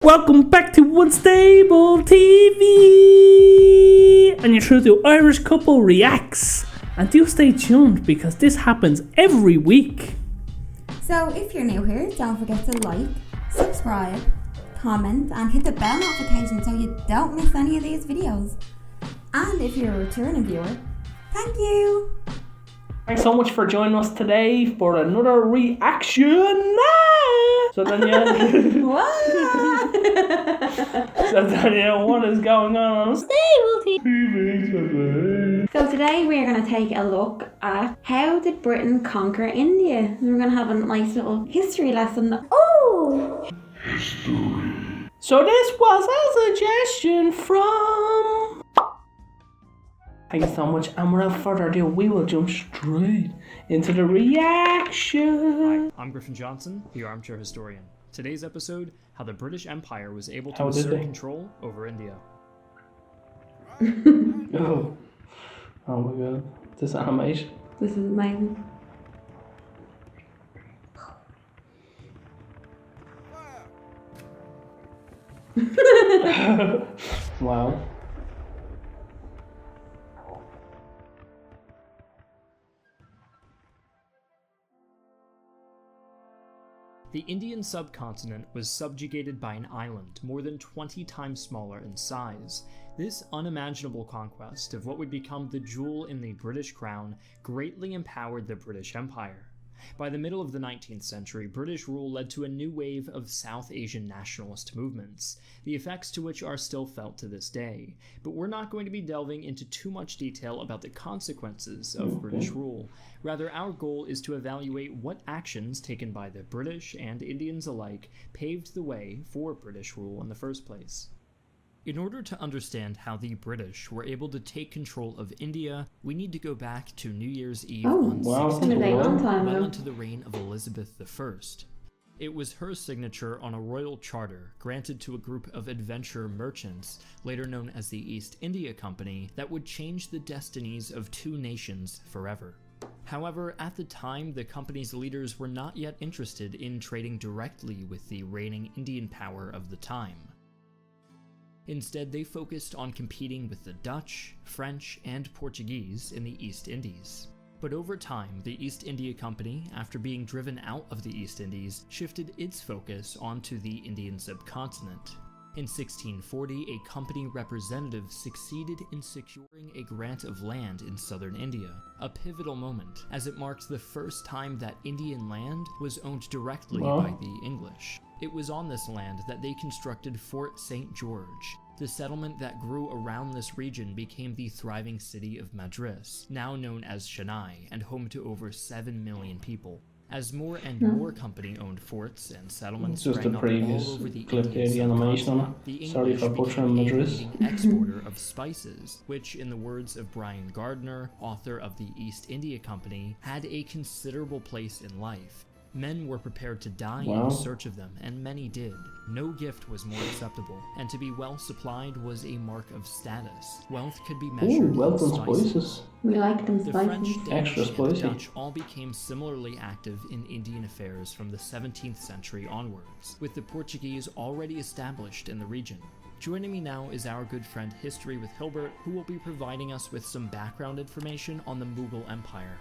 Welcome back to Unstable TV! And you're through to Irish Couple Reacts. And do stay tuned because this happens every week. So if you're new here, don't forget to like, subscribe, comment and hit the bell notification so you don't miss any of these videos. And if you're a returning viewer, thank you! Thanks so much for joining us today for another reaction. So Danielle, what is going on Unstable TV? So today we're going to take a look at how did Britain conquer India. And we're going to have a nice little history lesson. Oh! So this was a suggestion from... Thank you so much, and without further ado, we will jump straight into the reaction. Hi, I'm Griffin Johnson, the Armchair Historian. Today's episode, how the British Empire was able to assert control over India. Oh my god, this animation. This is amazing. Wow. The Indian subcontinent was subjugated by an island more than 20 times smaller in size. This unimaginable conquest of what would become the jewel in the British crown greatly empowered the British Empire. By the middle of the 19th century, British rule led to a new wave of South Asian nationalist movements, the effects to which are still felt to this day. But we're not going to be delving into too much detail about the consequences of British rule. Rather, our goal is to evaluate what actions taken by the British and Indians alike paved the way for British rule in the first place. In order to understand how the British were able to take control of India, we need to go back to New Year's Eve on Well into the reign of Elizabeth I. It was her signature on a royal charter granted to a group of adventure merchants, later known as the East India Company, that would change the destinies of two nations forever. However, at the time, the company's leaders were not yet interested in trading directly with the reigning Indian power of the time. Instead, they focused on competing with the Dutch, French, and Portuguese in the East Indies. But over time, the East India Company, after being driven out of the East Indies, shifted its focus onto the Indian subcontinent. In 1640, a company representative succeeded in securing a grant of land in southern India, a pivotal moment, as it marked the first time that Indian land was owned directly by the English. It was on this land that they constructed Fort St. George. The settlement that grew around this region became the thriving city of Madras, now known as Chennai, and home to over 7 million people. As more and more company-owned forts and settlements sprang up all over the Indian subcontinent, the English became a leading exporter of spices, which, in the words of Brian Gardner, author of the East India Company, had a considerable place in life. Men were prepared to die in search of them, and many did. No gift was more acceptable, and to be well supplied was a mark of status. Wealth could be measured in spices. We like them spicy. The French, Danish, and the Dutch all became similarly active in Indian affairs from the 17th century onwards, with the Portuguese already established in the region. Joining me now is our good friend History with Hilbert, who will be providing us with some background information on the Mughal Empire.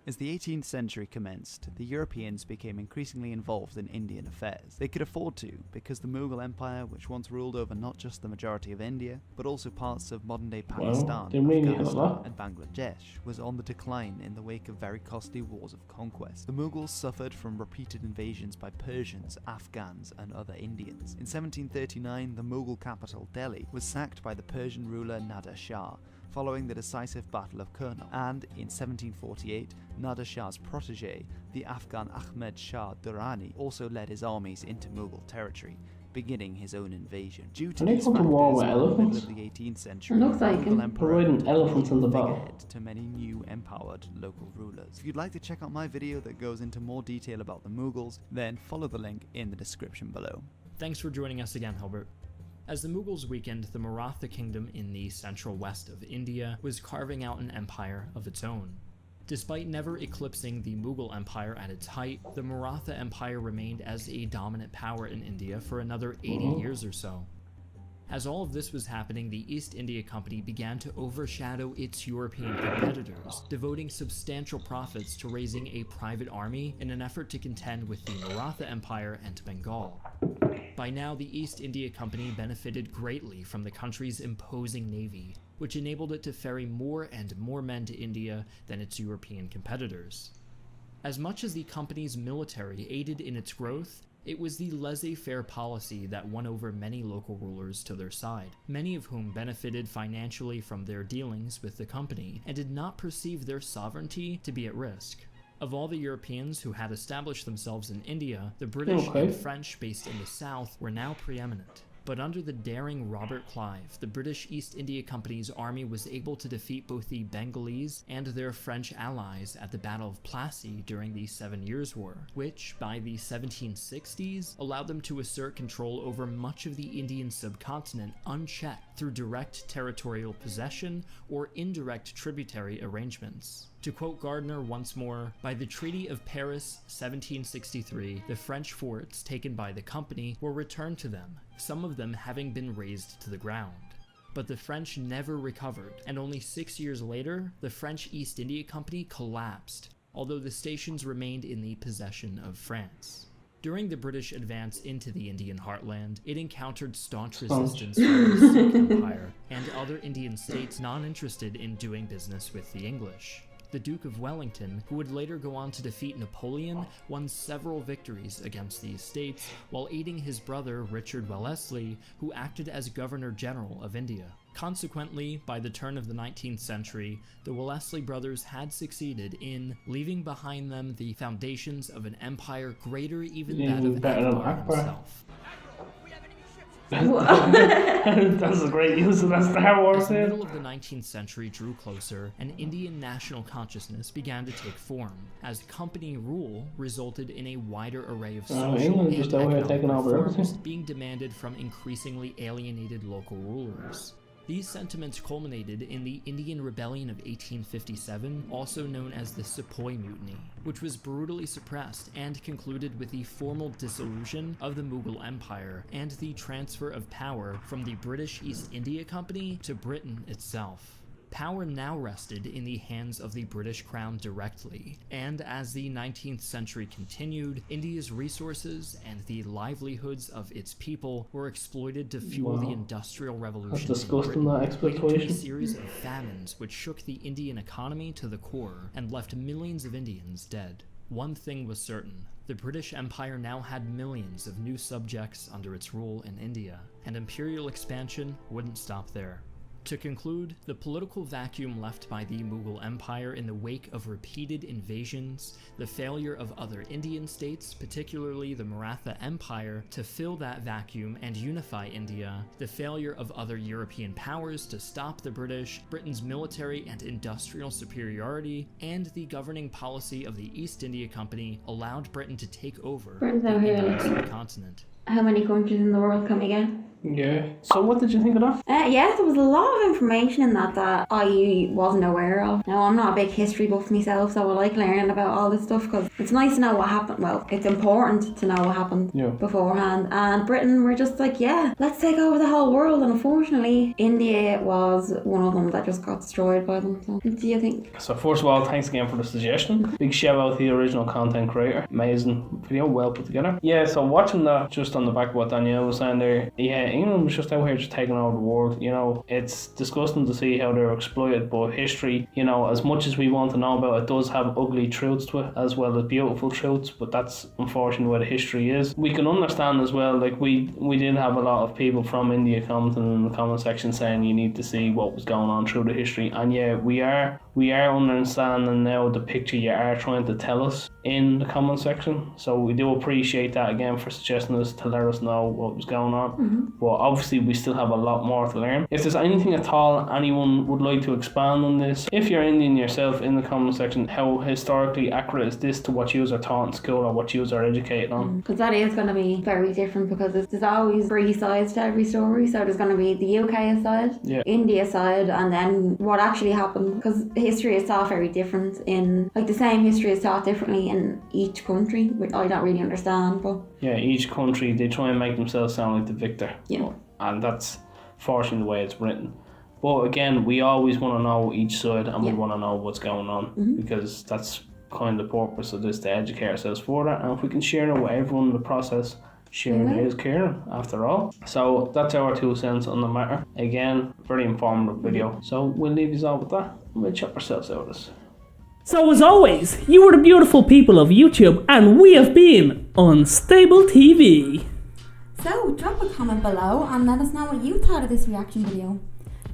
As the 18th century commenced, the Europeans became increasingly involved in Indian affairs. They could afford to, because the Mughal Empire, which once ruled over not just the majority of India, but also parts of modern-day Pakistan, Afghanistan, and Bangladesh, was on the decline in the wake of very costly wars of conquest. The Mughals suffered from repeated invasions by Persians, Afghans, and other Indians. In 1739, the Mughal capital, Delhi, was sacked by the Persian ruler Nader Shah, following the decisive Battle of Kurnool, and in 1748, Nader Shah's protege, the Afghan Ahmed Shah Durrani, also led his armies into Mughal territory, beginning his own invasion. Due to these factors, by the middle of the 18th century, the Mughal Emperor elephants in the figurehead to many new empowered local rulers. If you'd like to check out my video that goes into more detail about the Mughals, then follow the link in the description below. Thanks for joining us again, Hilbert. As the Mughals weakened, the Maratha kingdom in the central west of India was carving out an empire of its own. Despite never eclipsing the Mughal Empire at its height, the Maratha Empire remained as a dominant power in India for another 80 years or so. As all of this was happening, the East India Company began to overshadow its European competitors, devoting substantial profits to raising a private army in an effort to contend with the Maratha Empire and Bengal. By now, the East India Company benefited greatly from the country's imposing navy, which enabled it to ferry more and more men to India than its European competitors. As much as the company's military aided in its growth, it was the laissez-faire policy that won over many local rulers to their side, many of whom benefited financially from their dealings with the company and did not perceive their sovereignty to be at risk. Of all the Europeans who had established themselves in India, the British and French based in the south were now preeminent. But under the daring Robert Clive, the British East India Company's army was able to defeat both the Bengalese and their French allies at the Battle of Plassey during the 7 Years' War, which, by the 1760s, allowed them to assert control over much of the Indian subcontinent unchecked through direct territorial possession or indirect tributary arrangements. To quote Gardner once more, by the Treaty of Paris 1763, the French forts taken by the company were returned to them, some of them having been razed to the ground. But the French never recovered, and only 6 years later, the French East India Company collapsed, although the stations remained in the possession of France. During the British advance into the Indian heartland, it encountered staunch resistance from the Sikh Empire and other Indian states not interested in doing business with the English. The Duke of Wellington, who would later go on to defeat Napoleon, won several victories against these states while aiding his brother Richard Wellesley, who acted as Governor General of India. Consequently, by the turn of the 19th century, the Wellesley brothers had succeeded in leaving behind them the foundations of an empire greater even that of Akbar himself. That's a great use of that Star Wars. As the middle of the 19th century drew closer, an Indian national consciousness began to take form, as company rule resulted in a wider array of social and economic reforms being demanded from increasingly alienated local rulers. These sentiments culminated in the Indian Rebellion of 1857, also known as the Sepoy Mutiny, which was brutally suppressed and concluded with the formal dissolution of the Mughal Empire and the transfer of power from the British East India Company to Britain itself. Power now rested in the hands of the British Crown directly, and as the 19th century continued, India's resources and the livelihoods of its people were exploited to fuel the Industrial Revolution. That's disgusting, that exploitation. A series of famines which shook the Indian economy to the core and left millions of Indians dead. One thing was certain. The British Empire now had millions of new subjects under its rule in India, and imperial expansion wouldn't stop there. To conclude, the political vacuum left by the Mughal Empire in the wake of repeated invasions, the failure of other Indian states, particularly the Maratha Empire, to fill that vacuum and unify India, the failure of other European powers to stop the British, Britain's military and industrial superiority, and the governing policy of the East India Company allowed Britain to take over the Indian subcontinent. How many countries in the world can we get? Yeah. So what did you think of that? Yeah, there was a lot of information in that I wasn't aware of. Now, I'm not a big history buff myself, so I like learning about all this stuff because it's nice to know what happened. Well, it's important to know what happened beforehand. And Britain were just like, yeah, let's take over the whole world. And unfortunately, India was one of them that just got destroyed by them. So, what do you think? So first of all, thanks again for the suggestion. Big shout out to the original content creator. Amazing video, well put together. Yeah, so watching that, just on the back of what Danielle was saying there, yeah, England was just out here just taking over the world. You know, it's disgusting to see how they're exploited, but history, you know, as much as we want to know about it, does have ugly truths to it as well as beautiful truths, but that's unfortunately where the history is. We can understand as well, like we did have a lot of people from India commenting in the comment section saying you need to see what was going on through the history, and yeah, we are understanding now the picture you are trying to tell us in the comment section, so we do appreciate that again for suggesting us to let us know what was going on. But obviously we still have a lot more to learn. If there's anything at all anyone would like to expand on this, if you're Indian yourself, in the comment section, how historically accurate is this to what you are taught in school or what you are educated on? Because that is going to be very different, because there's always three sides to every story. So there's going to be the UK side, India side, and then what actually happened, because history is taught very different in, like the same history is taught differently in each country, which I don't really understand, but... Yeah, each country, they try and make themselves sound like the victor. Yeah. And that's fortunately the way it's written. But again, we always want to know each side, and we want to know what's going on, because that's kind of the purpose of this, to educate ourselves further. And if we can share it with everyone in the process, sharing is caring, after all. So that's our 2 cents on the matter. Again, very informative video. So we'll leave you all with that, and we'll check ourselves out of this. So as always, you are the beautiful people of YouTube, and we have been Unstable TV. So drop a comment below and let us know what you thought of this reaction video.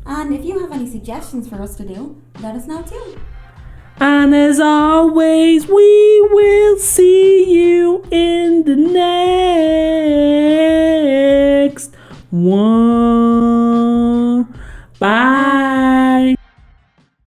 And if you have any suggestions for us to do, let us know too. And as always, we will see you in the next one.